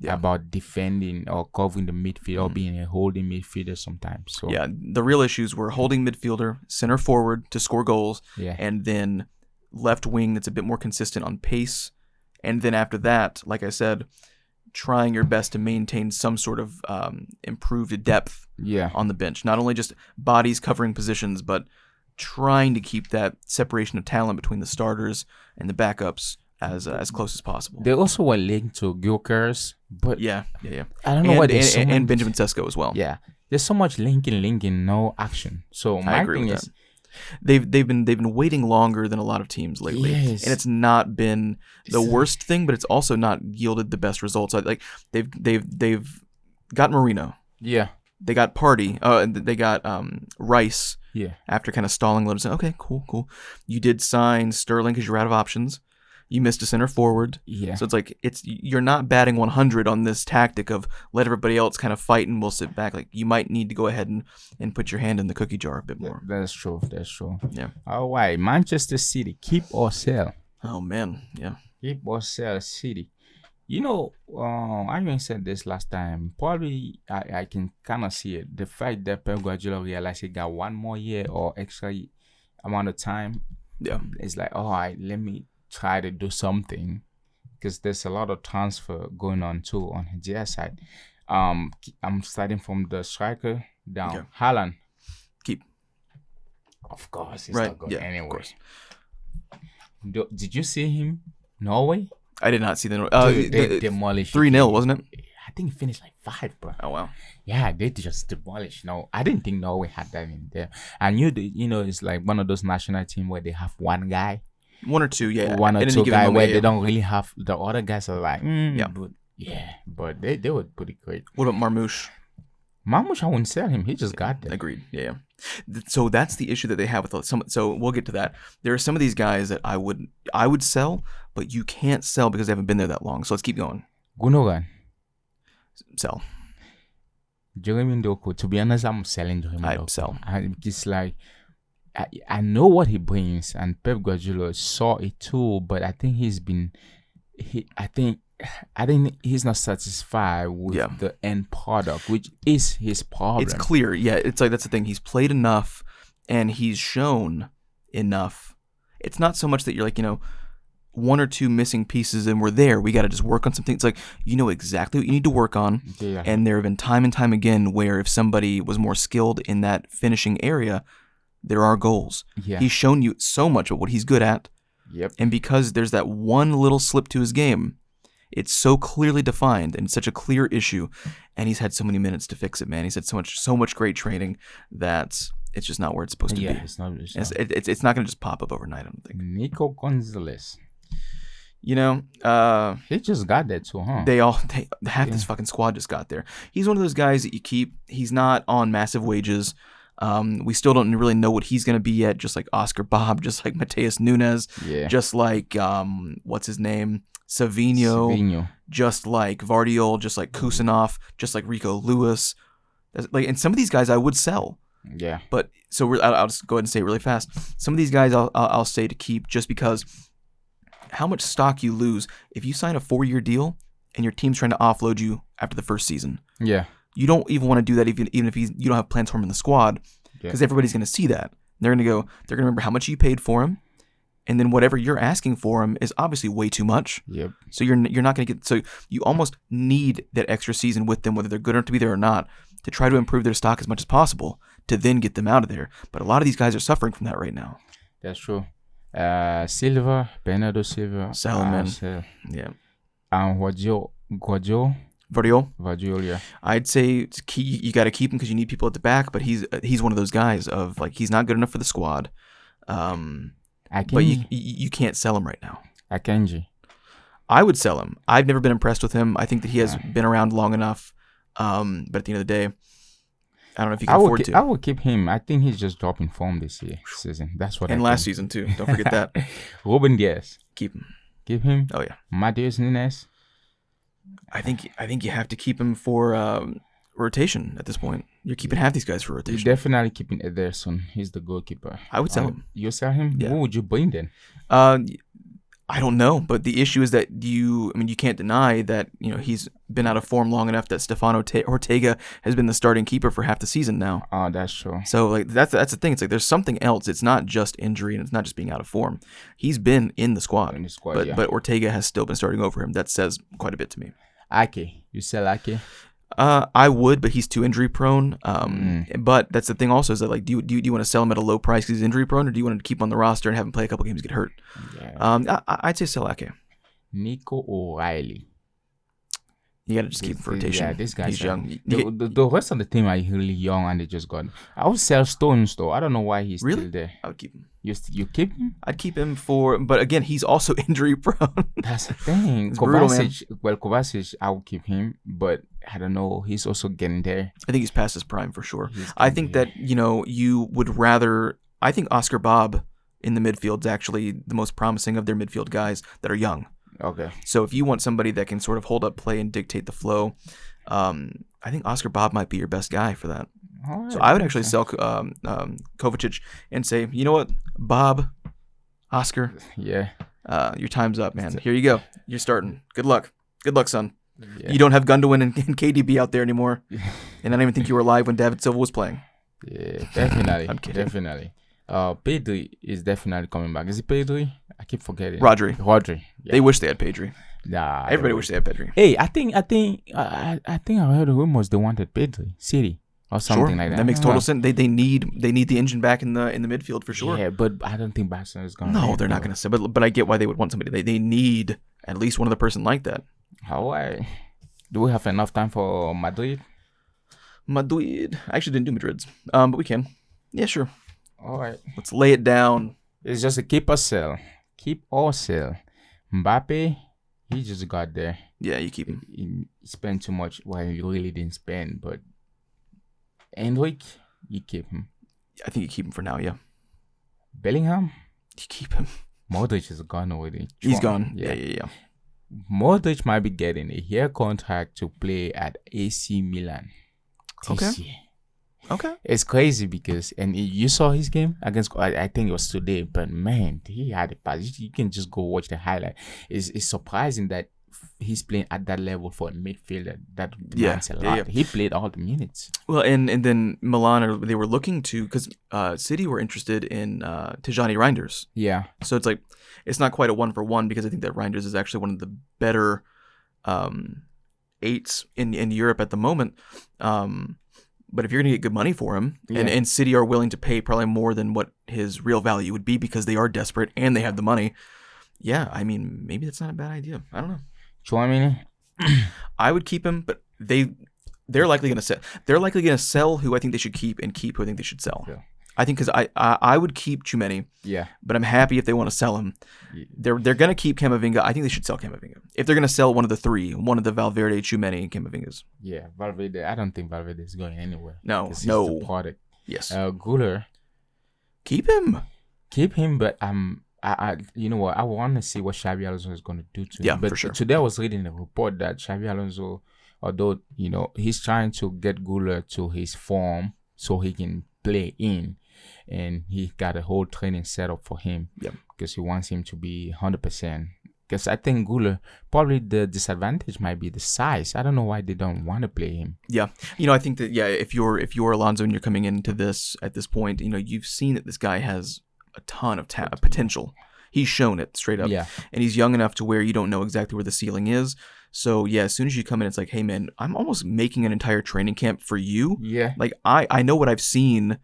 about defending or covering the midfield or being a holding midfielder sometimes. So the real issues were holding midfielder, center forward to score goals, and then left wing that's a bit more consistent on pace. And then after that, like I said, trying your best to maintain some sort of improved depth on the bench. Not only just bodies covering positions, but trying to keep that separation of talent between the starters and the backups as close as possible. They also were linked to Gyökeres, but I don't know why there's so and Benjamin Sesko as well. Yeah, there's so much linking, no action. So my thing is, they've been waiting longer than a lot of teams lately, and it's not been the worst thing, but it's also not yielded the best results. Like they've got Marino, they got Partey, they got Rice, after kind of stalling a little. Saying, okay, cool. You did sign Sterling because you're out of options. You missed a center forward. So it's like you're not batting 100 on this tactic of let everybody else kind of fight and we'll sit back. Like you might need to go ahead and put your hand in the cookie jar a bit more. That's true. Yeah. All right. Manchester City, keep or sell? Oh man, yeah. Keep or sell City. I even said this last time. Probably I can kind of see it. The fact that Pep Guardiola realized he got one more year or extra amount of time. Yeah. It's like, all right, let me try to do something, because there's a lot of transfer going on too on their side. I'm starting from the striker down. Okay. Haaland. Keep. Of course, he's not going anywhere. Did you see him? Norway? I did not see the. They demolished 3-0, wasn't it? I think it finished like 5, bro. Oh wow. Yeah, they just demolished. No, I didn't think Norway had that in there. I knew it's like one of those national teams where they have one guy. One or two, yeah. One or two guys where they don't really have the other guys are like, but they were pretty great. What about Marmoush? Marmoush, I wouldn't sell him. He just got there. Agreed. Yeah. So that's the issue that they have with some. So we'll get to that. There are some of these guys that I would sell, but you can't sell because they haven't been there that long. So let's keep going. Gundogan. Sell. Jeremy Doku. To be honest, I'm selling Jeremy Doku. I sell. It's like, I know what he brings, and Pep Guardiola saw it too. But I think I think he's not satisfied with the end product, which is his problem. It's clear, it's like that's the thing. He's played enough, and he's shown enough. It's not so much that you're like, one or two missing pieces and we're there. We got to just work on some things. It's like, you know exactly what you need to work on. Yeah. And there have been time and time again where if somebody was more skilled in that finishing area, there are goals. Yeah. He's shown you so much of what he's good at. Yep. And because there's that one little slip to his game, it's so clearly defined and it's such a clear issue. And he's had so many minutes to fix it, man. He's had so much great training that it's just not where it's supposed to be. It's not going to just pop up overnight, I don't think. Nico Gonzalez. You know, he just got there too, huh? This fucking squad just got there. He's one of those guys that you keep. He's not on massive wages. We still don't really know what he's going to be yet, just like Oscar Bob, just like Mateus Nunes, just like, what's his name? Savinho, just like Vardiol, just like Kusanov, just like Rico Lewis. And some of these guys I would sell. Yeah. But I'll just go ahead and say it really fast. Some of these guys I'll say to keep just because how much stock you lose if you sign a 4-year deal and your team's trying to offload you after the first season. Yeah. You don't even want to do that even if you don't have plans for him in the squad because everybody's going to see that. They're going to remember how much you paid for him. And then whatever you're asking for him is obviously way too much. Yep. So you're not going to get. So you almost need that extra season with them, whether they're good enough to be there or not, to try to improve their stock as much as possible to then get them out of there. But a lot of these guys are suffering from that right now. That's true. Silva, Bernardo Silva, Salomon. Yeah. Guardiola. Vardiol, yeah. I'd say you got to keep him because you need people at the back. But he's one of those guys of like he's not good enough for the squad. But you can't sell him right now. Akanji. I would sell him. I've never been impressed with him. I think that he has been around long enough. But at the end of the day, I don't know if you can afford to. I would keep him. I think he's just dropping form this season. That's what. And last season too. Don't forget that. Ruben Diaz. Keep him. Keep him. Oh yeah. Mateus Nunes. I think you have to keep him for rotation at this point. You're keeping half these guys for rotation. You're definitely keeping Ederson. He's the goalkeeper. I would sell him. You sell him? Yeah. Who would you bring then? I don't know, but the issue is that you can't deny that he's been out of form long enough that Stefano Ortega has been the starting keeper for half the season now. Oh, that's true. So like that's the thing. It's like there's something else. It's not just injury and it's not just being out of form. He's been in the squad. But Ortega has still been starting over him. That says quite a bit to me. Ake, you sell Ake? I would, but he's too injury prone. But that's the thing also is that like, do you want to sell him at a low price because he's injury prone, or do you want to keep him on the roster and have him play a couple games and get hurt? Yeah. I'd say sell Ake. Nico O'Reilly. You got to just keep him for rotation. Yeah, this guy's he's young. The rest of the team are really young and they just got. I would sell Stones though. I don't know why he's still there. I would keep him. You keep him? I'd keep him but again, he's also injury prone. That's the thing. Kovacic, I would keep him, but I don't know. He's also getting there. I think he's past his prime for sure. I think that you would rather. I think Oscar Bob in the midfield is actually the most promising of their midfield guys that are young. Okay. So if you want somebody that can sort of hold up play and dictate the flow, I think Oscar Bob might be your best guy for that. Right, so I would actually sell Kovacic and say, you know what, Bob, Oscar, your time's up, man. Here you go. You're starting. Good luck, son. Yeah. You don't have Gundogan and KDB out there anymore, and I don't even think you were alive when David Silva was playing. Yeah, definitely. I'm kidding. Definitely. Pedri is definitely coming back. Is it Pedri? I keep forgetting. Rodri. Yeah. They wish they had Pedri. Nah, everybody wished they had Pedri. Hey, I think I heard rumors they wanted Pedri, City or something like that. That makes total sense. They need the engine back in the midfield for sure. Yeah, but I don't think Barcelona is going. No, they're not going to say. But I get why they would want somebody. They need at least one other person like that. Do we have enough time for Madrid? I actually didn't do Madrid's, but we can. Yeah, sure. All right. Let's lay it down. It's just a keep or sell. Keep or sell. Mbappe, he just got there. Yeah, you keep him. He spent too much. Well, he really didn't spend, but Endrick, you keep him. I think you keep him for now, yeah. Bellingham? You keep him. Modric is gone already. He's gone. Yeah. Modric might be getting a year contract to play at AC Milan this year. Okay. It's crazy because, and you saw his game against, I think it was today, but man, he had a pass. You can just go watch the highlight. It's surprising that he's playing at that level for a midfielder. That demands a lot. Yeah. He played all the minutes. Well, and then Milan, they were looking to, because City were interested in Tijani Reinders. Yeah. So it's like, it's not quite a 1-for-1 because I think that Reinders is actually one of the better eights in Europe at the moment. But if you're going to get good money for him, and City are willing to pay probably more than what his real value would be because they are desperate and they have the money, yeah, I mean, maybe that's not a bad idea. I don't know. I would keep him, but they're likely going to sell. They're likely going to sell who I think they should keep and keep who I think they should sell. Yeah. I think because I would keep Tchouameni. Yeah. But I'm happy if they want to sell him. They're going to keep Camavinga. I think they should sell Camavinga. If they're going to sell one of the three, one of the Valverde, Tchouameni, and Camavingas. Yeah, Valverde. I don't think Valverde is going anywhere. No. He's the product. Yes. Guler. Keep him. Keep him, but I you know what? I want to see what Xabi Alonso is going to do to him. But for sure. Today I was reading a report that Xabi Alonso, although he's trying to get Guler to his form so he can play in, and he got a whole training set up for him. Yep. Because he wants him to be 100%. Because I think Guler, probably the disadvantage might be the size. I don't know why they don't want to play him. Yeah. I think that, if you're Alonso and you're coming into this at this point, you've seen that this guy has a ton of potential. He's shown it straight up. Yeah. And he's young enough to where you don't know exactly where the ceiling is. So, yeah, as soon as you come in, it's like, hey, man, I'm almost making an entire training camp for you. Yeah. Like, I know what I've seen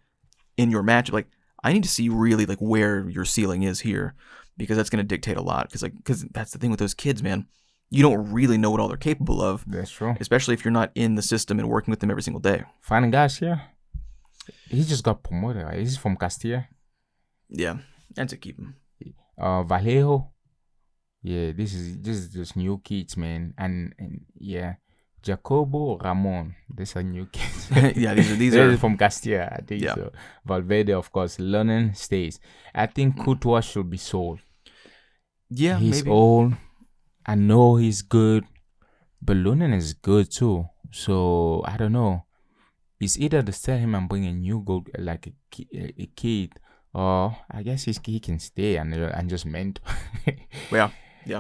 in your match. Like, I need to see really, like, where your ceiling is here, because that's going to dictate a lot. Because that's the thing with those kids, man. You don't really know what all they're capable of. That's true. Especially if you're not in the system and working with them every single day. Finding guys here. He just got promoted, right? He's from Castilla. Yeah, and to keep him. Vallejo. Yeah, this is just new kids, man. And yeah, Jacobo Ramon. These are new kids. Yeah, these are from Castilla, I think. Yeah. So. Valverde, of course, Lennon stays. I think Courtois should be sold. Yeah, he's maybe. old. I know he's good, but Lunin is good too. So I don't know. It's either to sell him and bring a new goal, like a kid, or I guess he can stay and just mentor. Yeah.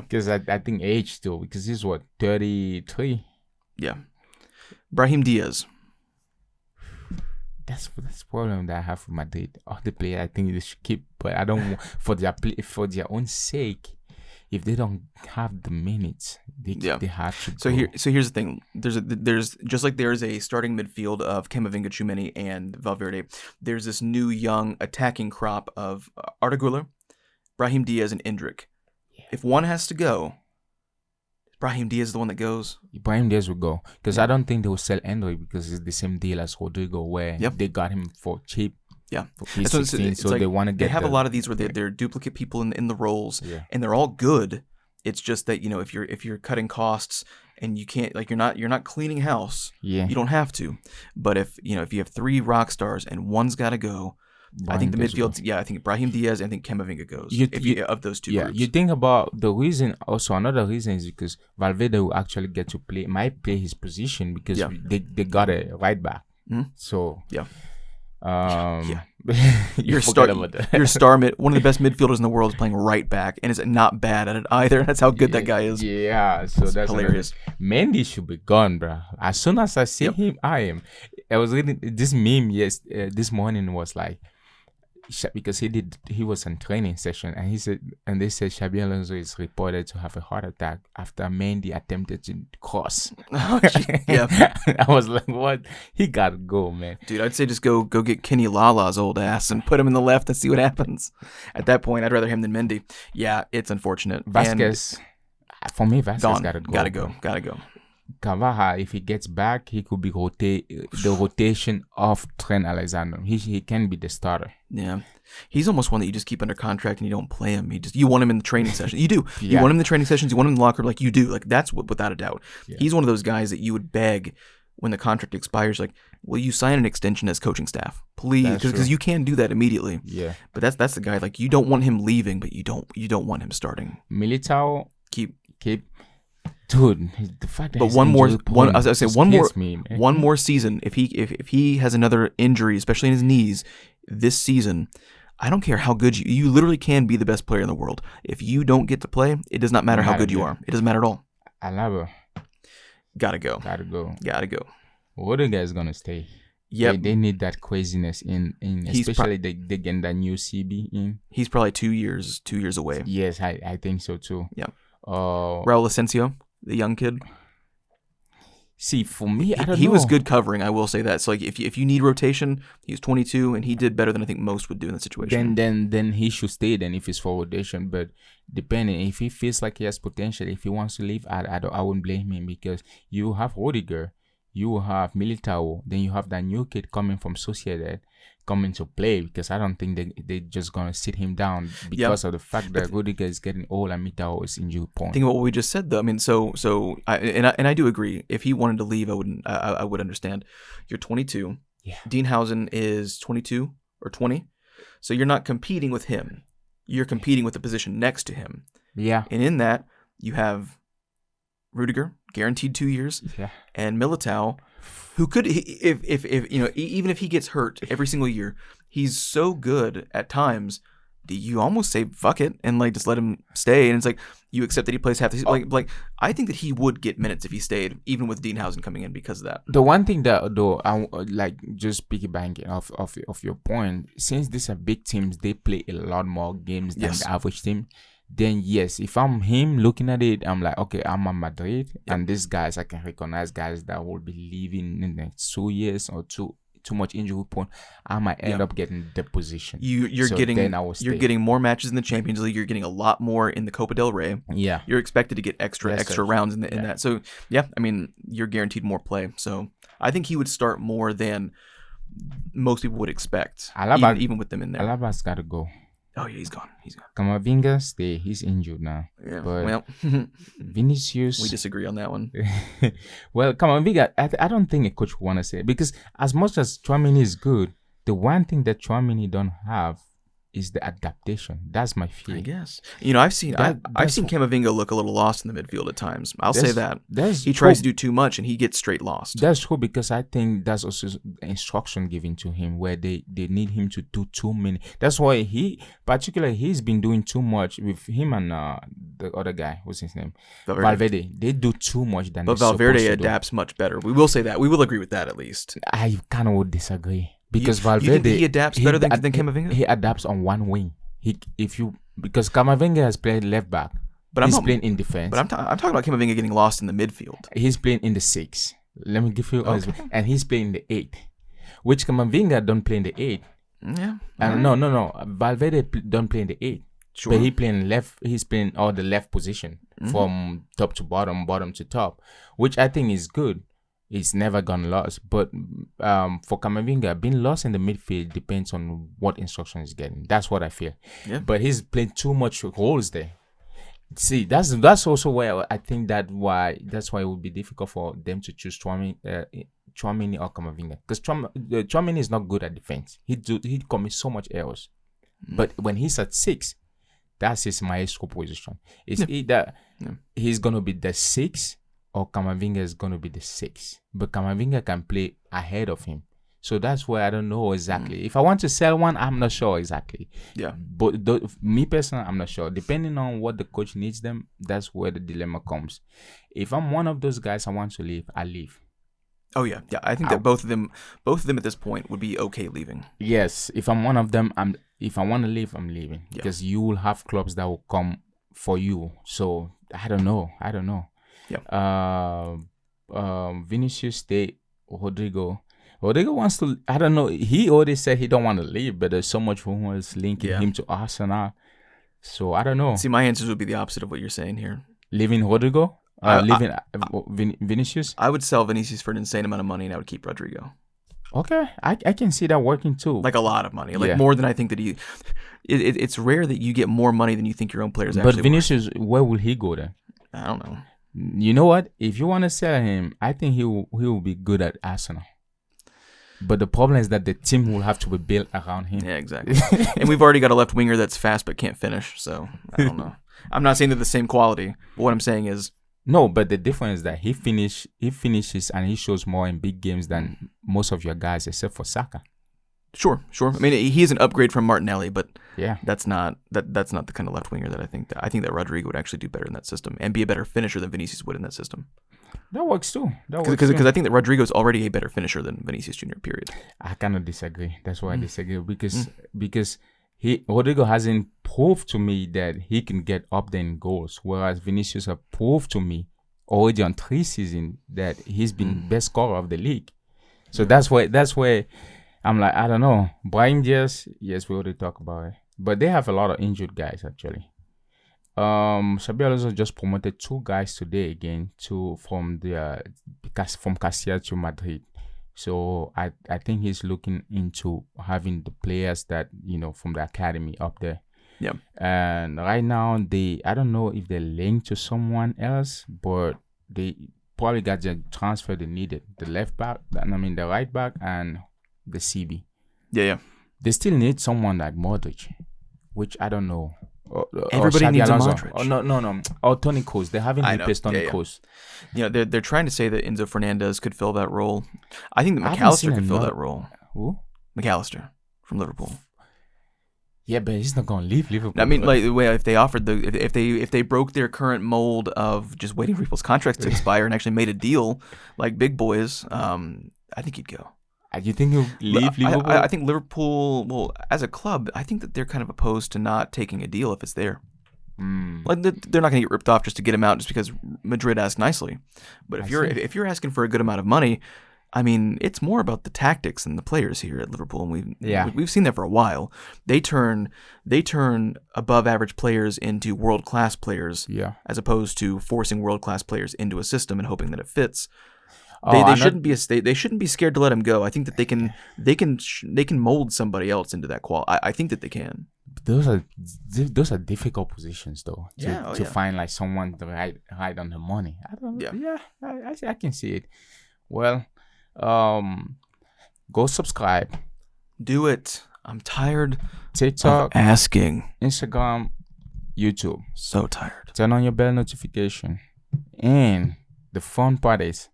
Because I think age too, because he's 33. Yeah. Brahim Diaz. That's the problem that I have with Madrid. All the players I think they should keep, but I don't want for their own sake. If they don't have the minutes, they have to. So here's the thing. There's just like there's a starting midfield of Camavinga, Tchouameni, and Valverde. There's this new young attacking crop of Arda Güler, Brahim Diaz, and Endrick. Yeah. If one has to go, Brahim Diaz is the one that goes. Brahim Diaz will go because I don't think they will sell Endrick because it's the same deal as Rodrigo, where they got him for cheap. Yeah, he's 16, so like, they want to get. They have a lot of these where they're duplicate people in the roles, and they're all good. It's just that if you're cutting costs and you can't, like, you're not cleaning house. Yeah, you don't have to. But if you have three rock stars and one's got to go, I think the midfield. Yeah, I think Brahim Diaz and I think Camavinga goes. Of those two groups. You think about the reason. Also, another reason is because Valverde will actually get to might play his position because they got a right back. Mm-hmm. So yeah. Your star one of the best midfielders in the world is playing right back and is not bad at it either. That's how good that guy is. Yeah, so that's hilarious. Mendy should be gone, bro. As soon as I see him, I was reading this meme this morning was like, because he was in training session and they said Xabi Alonso is reported to have a heart attack after Mendy attempted to cross. Yeah. I was like, what? He gotta go, man. Dude, I'd say just go get Kenny Lala's old ass and put him in the left and see what happens. At that point, I'd rather him than Mendy. Yeah, it's unfortunate. Vasquez, for me, Vasquez gotta go. Gotta go. Cavaha, if he gets back, he could be the rotation of Trent Alexander. He can be the starter. Yeah, he's almost one that you just keep under contract and you don't play him. You want him in the training session. You do. Yeah. You want him in the training sessions. You want him in the locker room. Like you do. Like that's without a doubt. Yeah. He's one of those guys that you would beg when the contract expires. Like, will you sign an extension as coaching staff, please? Because you can do that immediately. Yeah. But that's the guy. Like you don't want him leaving, but you don't want him starting. Militao, keep. Dude, the fact that one more season. If he has another injury, especially in his knees, this season, I don't care how good you literally can be the best player in the world. If you don't get to play, it does not matter how good you are. It doesn't matter at all. Alaba. Gotta go. Gotta go. Gotta go. Rudiger is gonna stay. Yep. They need that craziness in especially they get that new CB in. He's probably 2 years away. Yes, I think so too. Yeah. Raul Asensio, the young kid. See, for me, I don't know. He was good covering, I will say that. So like if you need rotation, he's 22 and he did better than I think most would do in that situation. Then he should stay then if it's for rotation. But depending if he feels like he has potential, if he wants to leave, I wouldn't blame him because you have Rudiger, you have Militao, then you have that new kid coming from Sociedad coming to play because I don't think they're just gonna sit him down because of the fact that Rudiger is getting old and Militao is injury prone. Think about what we just said though. I mean, I do agree. If he wanted to leave, I would understand. You're 22. Yeah. Dienhausen is 22 or 20, so you're not competing with him. You're competing with the position next to him. Yeah. And in that, you have Rudiger, guaranteed 2 years, and Militao, who could, if you know, even if he gets hurt every single year, he's so good at times. You almost say fuck it and like just let him stay, and it's like you accept that he plays half the season. Like I think that he would get minutes if he stayed, even with Dienhausen coming in because of that. The one thing that though I like just piggybacking off your point, since these are big teams, they play a lot more games than the average team. Then yes, if I'm him looking at it, I'm like, okay, I'm at Madrid, and these guys I can recognize guys that will be leaving in the next 2 years or too much injury prone. I might end up getting the position. You're getting more matches in the Champions League. You're getting a lot more in the Copa del Rey. Yeah, you're expected to get extra rounds in that. So yeah, I mean you're guaranteed more play. So I think he would start more than most people would expect. Alaba, even with them in there. Alaba's got to go. Oh yeah, he's gone. Camavinga stay. He's injured now. Yeah. But well, Vinicius. We disagree on that one. Well, Camavinga, I don't think a coach would want to say it because as much as Tchouaméni is good, the one thing that Tchouaméni don't have is the adaptation. That's my fear. I guess. You know, I've seen Camavinga look a little lost in the midfield at times. I'll say that. He tries to do too much and he gets straight lost. That's true because I think that's also instruction given to him where they need him to do too many. That's why he's been doing too much with him and the other guy. What's his name? Valverde. They do too much than. But Valverde adapts much better. We will say that. We will agree with that at least. I kind of would disagree. Because Valverde, he adapts better than Camavinga? He adapts on one wing. Because Camavinga has played left back, but he's playing in defense. But I'm talking about Camavinga getting lost in the midfield. He's playing in the 6. Let me give you, and he's playing the 8, which Camavinga don't play in the 8. Yeah. No. Valverde don't play in the 8. Sure. But he playing left. He's playing all the left position from top to bottom, bottom to top, which I think is good. It's never gone lost, but for Camavinga, being lost in the midfield depends on what instruction he's getting. That's what I feel. Yeah. But he's playing too much holes there. See, that's also where I think that's why it would be difficult for them to choose Tchouaméni or Camavinga because Tchouaméni is not good at defense. He commits so much errors, but when he's at 6, that's his maestro position. It's either he's gonna be the 6. Or Camavinga is going to be the 6. But Camavinga can play ahead of him. So that's where I don't know exactly. If I want to sell one, I'm not sure exactly. Yeah. But me personally, I'm not sure. Depending on what the coach needs them, that's where the dilemma comes. If I'm one of those guys I want to leave, I leave. Oh, yeah. Yeah, I think that both of them at this point would be okay leaving. Yes. If I'm one of them, if I want to leave, I'm leaving. Yeah. Because you will have clubs that will come for you. So I don't know. Yeah. Vinicius stay. Rodrigo wants to. I don't know. He already said he don't want to leave, but there's so much rumors linking him to Arsenal. So I don't know. See, my answers would be the opposite of what you're saying here. Leaving Rodrigo, Vinicius. I would sell Vinicius for an insane amount of money, and I would keep Rodrigo. Okay, I can see that working too. Like a lot of money, more than I think that he. It's rare that you get more money than you think your own players actually. But Vinicius, where will he go then? I don't know. You know what? If you want to sell him, I think he will be good at Arsenal. But the problem is that the team will have to be built around him. Yeah, exactly. And we've already got a left winger that's fast but can't finish. So I don't know. I'm not saying they're the same quality. But what I'm saying is no. But the difference is that he finishes and he shows more in big games than most of your guys, except for Saka. Sure. I mean, he's an upgrade from Martinelli, but Yeah. that's not the kind of left winger that I think that Rodrigo would actually do better in that system and be a better finisher than Vinicius would in that system. That works too. Because I think that Rodrigo is already a better finisher than Vinicius Jr. Period. I cannot disagree. That's why I disagree because Rodrigo hasn't proved to me that he can get up there in goals, whereas Vinicius have proved to me already on 3 seasons that he's been best scorer of the league. So that's where I'm like, I don't know. Brahim Diaz, yes, we already talked about it, but they have a lot of injured guys actually. Xabi Alonso just promoted 2 guys today again from Castilla to Madrid. So I think he's looking into having the players that from the academy up there. Yeah. And right now I don't know if they're linked to someone else, but they probably got the transfer they needed. The right back and the CB. Yeah. They still need someone like Modric, which I don't know. Everybody needs a Modric. Oh, no. Or Toni Kroos. They haven't replaced Toni Kroos. They're trying to say that Enzo Fernandez could fill that role. I think that McAllister could fill that role. Who? McAllister from Liverpool. Yeah, but he's not gonna leave Liverpool. I mean, like the way if they broke their current mold of just waiting for people's contracts to expire and actually made a deal like big boys, I think he'd go. You think he'll leave Liverpool? I think Liverpool, well, as a club, I think that they're kind of opposed to not taking a deal if it's there. Like they're not going to get ripped off just to get him out just because Madrid asked nicely. But if you're asking for a good amount of money, I mean, it's more about the tactics and the players here at Liverpool, and we've seen that for a while. They turn above average players into world class players, as opposed to forcing world class players into a system and hoping that it fits. They shouldn't be scared to let him go. I think that they can mold somebody else into that quality. I think that they can. Those are difficult positions though to find like someone right on the money. I can see it. Well, go subscribe. Do it. I'm tired. TikTok, of asking. Instagram, YouTube. So tired. Turn on your bell notification, and the fun part is,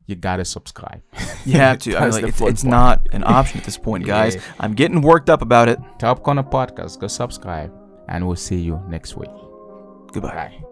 you gotta subscribe. You have to. I mean, it's not an option at this point, guys. I'm getting worked up about it. Top Corner Podcast. Go subscribe, and we'll see you next week. Goodbye. Bye.